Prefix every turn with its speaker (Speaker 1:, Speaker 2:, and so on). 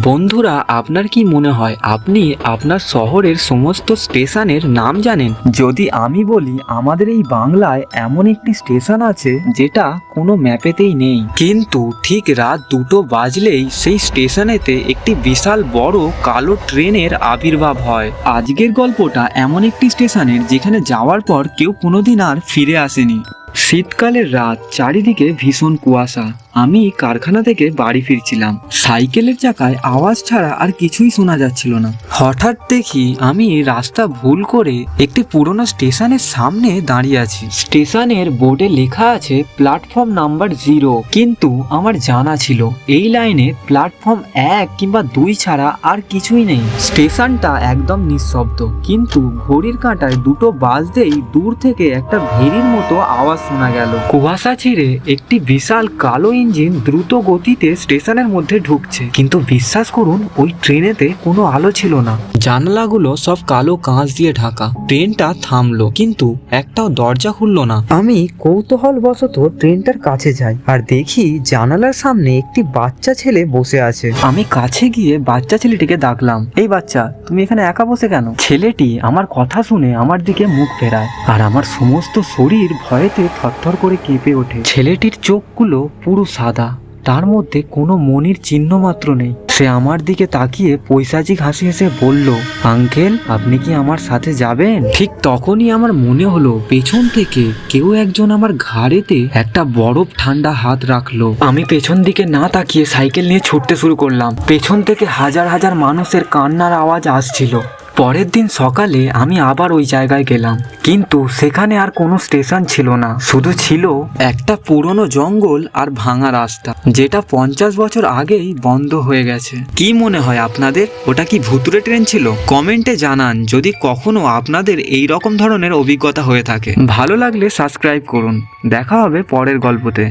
Speaker 1: বন্ধুরা, আপনার কি মনে হয় আপনি আপনার শহরের সমস্ত স্টেশনের নাম জানেন? যদি আমি বলি আমাদের এই বাংলায় এমন একটি স্টেশন আছে যেটা কোনো ম্যাপেতেই নেই, কিন্তু ঠিক রাত 2টো বাজলেই সেই স্টেশনেতে একটি বিশাল বড় কালো ট্রেনের আবির্ভাব হয়। আজকের গল্পটা এমন একটি স্টেশনের যেখানে যাওয়ার পর কেউ কোনোদিন আর ফিরে আসেনি। শীতকালের রাত, চারিদিকে ভীষণ কুয়াশা। আমি কারখানা থেকে বাড়ি ফিরছিলাম। সাইকেলের চাকায় আওয়াজ ছাড়া আর কিছুই শোনা যাচ্ছিল না। হঠাৎ দেখি আমি রাস্তা ভুল করে একটি পুরনো স্টেশনের সামনে দাঁড়িয়ে আছি। স্টেশনের বোর্ডে লেখা আছে প্ল্যাটফর্ম নাম্বার 0, কিন্তু আমার জানা ছিল এই লাইনে প্ল্যাটফর্ম 1 কিংবা 2 ছাড়া আর কিছুই নেই। স্টেশনটা একদম নিঃশব্দ, কিন্তু ঘড়ির কাঁটায় 2টো বাজতেই দূর থেকে একটা ভেরির মতো আওয়াজ শোনা গেল। কুয়াশা ছিঁড়ে একটি বিশাল কালো ইঞ্জিন দ্রুত গতিতে স্টেশনের মধ্যে ঢুকছে, কিন্তু বিশ্বাস করুন ওই ট্রেনেতে কোনো আলো ছিল না। জানালাগুলো সব কালো কাঁচ দিয়ে ঢাকা। ট্রেনটা থামলো, কিন্তু একটাও দরজা খুললো না। আমি কৌতূহলবশত ট্রেনটার কাছে যাই আর দেখি জানালার সামনে একটি বাচ্চা ছেলে বসে আছে। আমি কাছে গিয়ে বাচ্চা ছেলেটিকে ডাকলাম, এই বাচ্চা, তুমি এখানে একা বসে কেন? ছেলেটি আমার কথা শুনে আমার দিকে মুখ ফেরায়, আর আমার সমস্ত শরীর ভয়েতে থরথর করে কেঁপে ওঠে। ছেলেটির চোখগুলো পুরো সাদা, তার মধ্যে কোনো মনির চিহ্ন মাত্র নেই। সে আমার দিকে তাকিয়ে পৈশাচিক হাসি হেসে বলল, আঙ্কেল, আপনি কি আমার সাথে যাবেন? ঠিক তখনই আমার মনে হলো পেছন থেকে কেউ একজন আমার ঘাড়েতে একটা বরফ ঠান্ডা হাত রাখলো। আমি পেছন দিকে না তাকিয়ে সাইকেল নিয়ে ছুটতে শুরু করলাম। পেছন থেকে হাজার হাজার মানুষের কান্নার আওয়াজ আসছিল। পরের দিন সকালে আমি আবার ওই জায়গায় গেলাম, কিন্তু সেখানে আর কোনো স্টেশন ছিল না। শুধু ছিল একটা পুরনো জঙ্গল আর ভাঙা রাস্তা, যেটা 50 বছর আগেই বন্ধ হয়ে গেছে। কি মনে হয় আপনাদের, ওটা কি ভুতুড়ে ট্রেন ছিল? কমেন্টে জানান যদি কখনো আপনাদের এই রকম ধরনের অভিজ্ঞতা হয়ে থাকে। ভালো লাগলে সাবস্ক্রাইব করুন। দেখা হবে পরের গল্পতে।